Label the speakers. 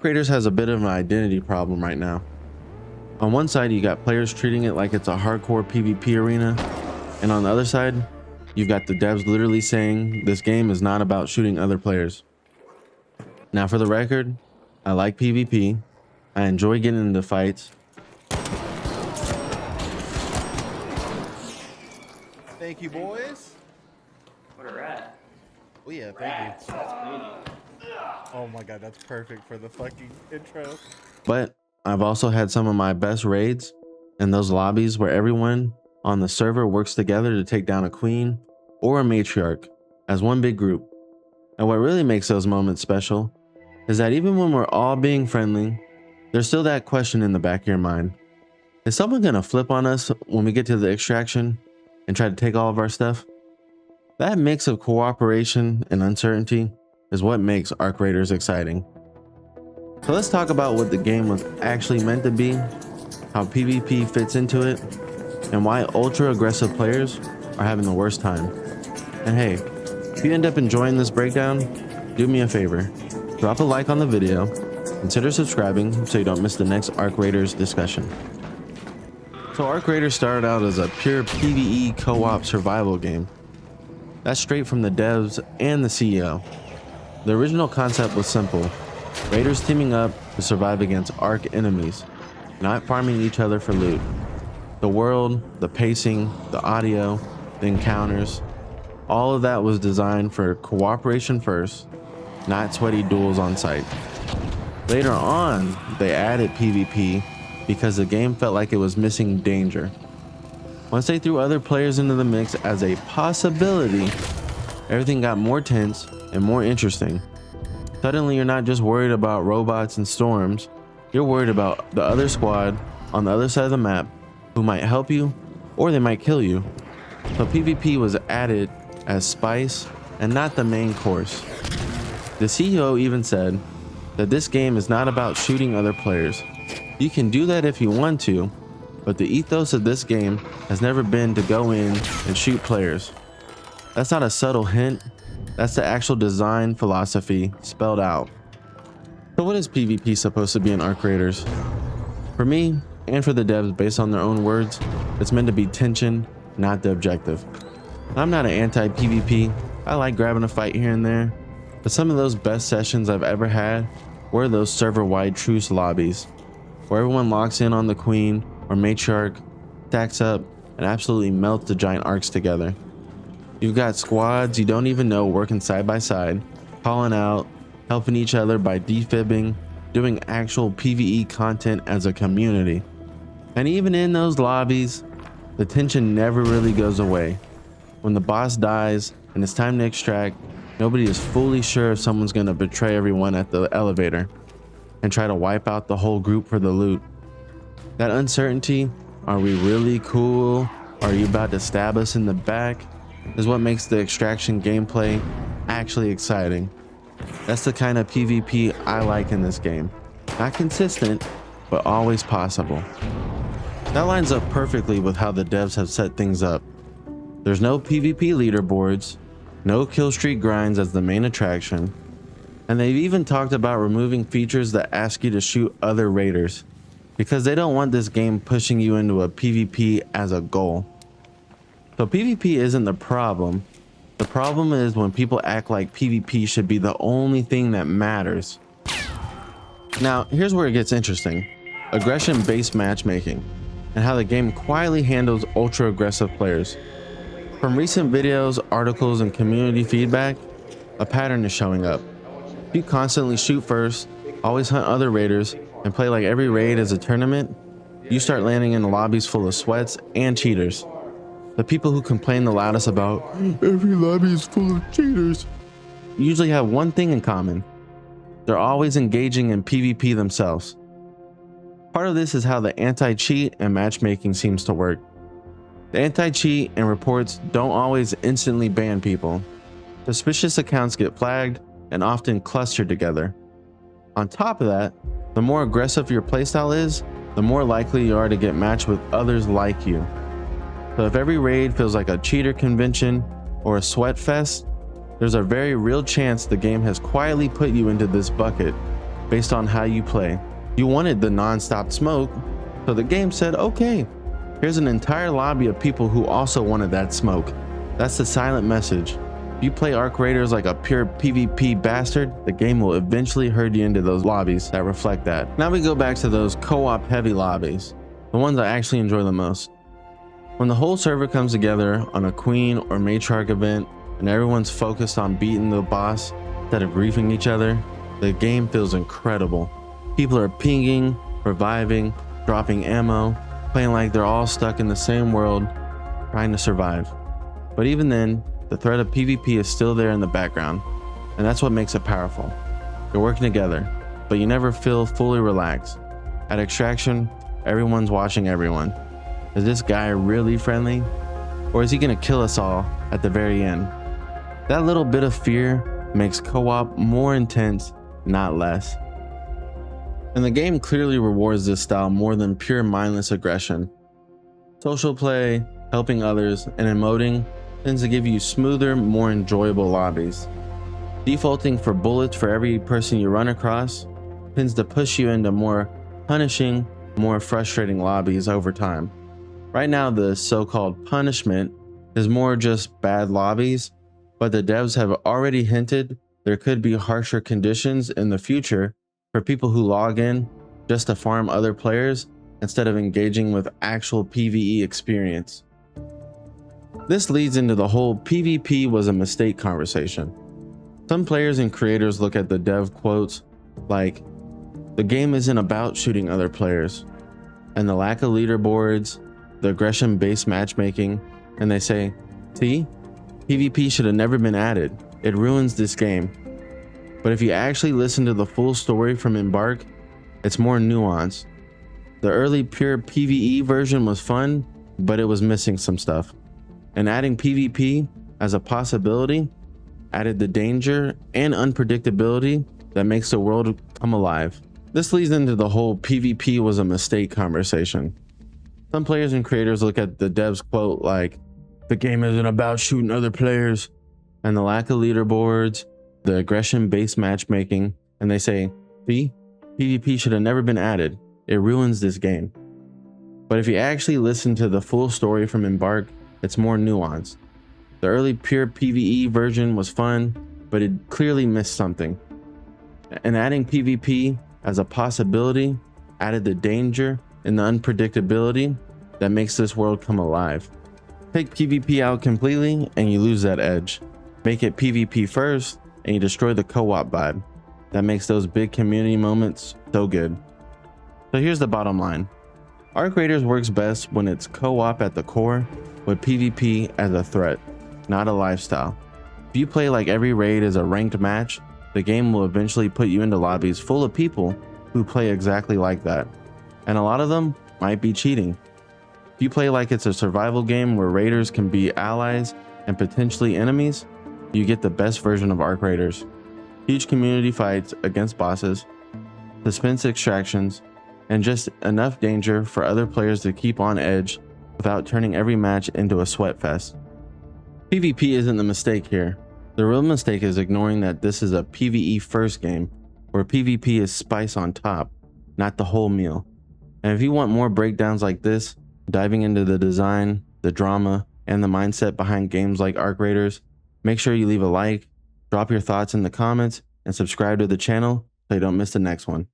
Speaker 1: Arc Raiders has a bit of an identity problem right now. On one side, you got players treating it like it's a hardcore PvP arena, and on the other side, you've got the devs literally saying this game is not about shooting other players. Now, for the record, I like PvP. I enjoy getting into fights.
Speaker 2: Thank you, boys.
Speaker 3: What a rat.
Speaker 2: Oh yeah, thank you. Oh my god, that's perfect for the fucking intro.
Speaker 1: But I've also had some of my best raids in those lobbies where everyone on the server works together to take down a queen or a matriarch as one big group. And what really makes those moments special is that even when we're all being friendly, there's still that question in the back of your mind. Is someone gonna flip on us when we get to the extraction and try to take all of our stuff? That mix of cooperation and uncertainty is what makes Arc Raiders exciting. So let's talk about what the game was actually meant to be, how PvP fits into it, and why ultra aggressive players are having the worst time. And hey, if you end up enjoying this breakdown, do me a favor, drop a like on the video, consider subscribing so you don't miss the next Arc Raiders discussion. So Arc Raiders started out as a pure PvE co-op survival game. That's straight from the devs and the CEO. The original concept was simple: raiders teaming up to survive against Arc enemies, not farming each other for loot. The world, the pacing, the audio, the encounters, all of that was designed for cooperation first, not sweaty duels on site. Later on, they added PvP because the game felt like it was missing danger. Once they threw other players into the mix as a possibility, everything got more tense and more interesting. Suddenly, you're not just worried about robots and storms, you're worried about the other squad on the other side of the map who might help you or they might kill you. So PvP was added as spice and not the main course. The CEO even said that this game is not about shooting other players. You can do that if you want to, but the ethos of this game has never been to go in and shoot players. That's not a subtle hint, that's the actual design philosophy spelled out. So what is PvP supposed to be in Arc Raiders? For me, and for the devs based on their own words, it's meant to be tension, not the objective. I'm not an anti-PvP, I like grabbing a fight here and there, but some of those best sessions I've ever had were those server-wide truce lobbies, where everyone locks in on the queen or matriarch, stacks up, and absolutely melts the giant arcs together. You've got squads you don't even know working side by side, calling out, helping each other by defibbing, doing actual PvE content as a community. And even in those lobbies, the tension never really goes away. When the boss dies and it's time to extract, nobody is fully sure if someone's going to betray everyone at the elevator and try to wipe out the whole group for the loot. That uncertainty, are we really cool? Are you about to stab us in the back? Is what makes the extraction gameplay actually exciting. That's the kind of PvP I like in this game. Not consistent, but always possible. That lines up perfectly with how the devs have set things up. There's no PvP leaderboards, no kill streak grinds as the main attraction, and they've even talked about removing features that ask you to shoot other raiders, because they don't want this game pushing you into a PvP as a goal. So PvP isn't the problem. The problem is when people act like PvP should be the only thing that matters. Now, here's where it gets interesting. Aggression-based matchmaking, and how the game quietly handles ultra-aggressive players. From recent videos, articles, and community feedback, a pattern is showing up. If you constantly shoot first, always hunt other raiders, and play like every raid is a tournament, you start landing in lobbies full of sweats and cheaters. The people who complain the loudest about every lobby is full of cheaters usually have one thing in common. They're always engaging in PvP themselves. Part of this is how the anti-cheat and matchmaking seems to work. The anti-cheat and reports don't always instantly ban people. Suspicious accounts get flagged and often clustered together. On top of that, the more aggressive your playstyle is, the more likely you are to get matched with others like you. So if every raid feels like a cheater convention or a sweat fest, there's a very real chance the game has quietly put you into this bucket based on how you play. You wanted the non-stop smoke, so the game said, okay, here's an entire lobby of people who also wanted that smoke. That's the silent message. If you play Arc Raiders like a pure PvP bastard, the game will eventually herd you into those lobbies that reflect that. Now we go back to those co-op heavy lobbies, the ones I actually enjoy the most. When the whole server comes together on a Queen or Matriarch event and everyone's focused on beating the boss instead of griefing each other, the game feels incredible. People are pinging, reviving, dropping ammo, playing like they're all stuck in the same world, trying to survive. But even then, the threat of PvP is still there in the background, and that's what makes it powerful. You're working together, but you never feel fully relaxed. At Extraction, everyone's watching everyone. Is this guy really friendly? Or is he gonna kill us all at the very end? That little bit of fear makes co-op more intense, not less. And the game clearly rewards this style more than pure mindless aggression. Social play, helping others, and emoting tends to give you smoother, more enjoyable lobbies. Defaulting for bullets for every person you run across tends to push you into more punishing, more frustrating lobbies over time. Right now, the so-called punishment is more just bad lobbies, but the devs have already hinted there could be harsher conditions in the future for people who log in just to farm other players instead of engaging with actual PvE experience. This leads into the whole PvP was a mistake conversation. Some players and creators look at the dev quotes like, the game isn't about shooting other players, and the lack of leaderboards, the aggression-based matchmaking, and they say, see, PvP should have never been added. It ruins this game. But if you actually listen to the full story from Embark, it's more nuanced. The early pure PvE version was fun, but it was missing some stuff. And adding PvP as a possibility added the danger and unpredictability that makes the world come alive. This leads into the whole PvP was a mistake conversation. Some players and creators look at the devs quote like, the game isn't about shooting other players, and the lack of leaderboards, the aggression-based matchmaking, and they say, see, PvP should have never been added. It ruins this game. But if you actually listen to the full story from Embark, it's more nuanced. The early pure PvE version was fun, but it clearly missed something. And adding PvP as a possibility added the danger and the unpredictability that makes this world come alive. Take PvP out completely and you lose that edge. Make it PvP-Frst and you destroy the co-op vibe. That makes those big community moments so good. So here's the bottom line. Arc Raiders works best when it's co-op at the core with PvP as a threat, not a lifestyle. If you play like every raid is a ranked match, the game will eventually put you into lobbies full of people who play exactly like that. And a lot of them might be cheating. If you play like it's a survival game where raiders can be allies and potentially enemies, you get the best version of Arc Raiders. Huge community fights against bosses, suspense extractions, and just enough danger for other players to keep on edge without turning every match into a sweat fest. PvP isn't the mistake here. The real mistake is ignoring that this is a PvE-Frst game where PvP is spice on top, not the whole meal. And if you want more breakdowns like this, diving into the design, the drama, and the mindset behind games like Arc Raiders, make sure you leave a like, drop your thoughts in the comments, and subscribe to the channel so you don't miss the next one.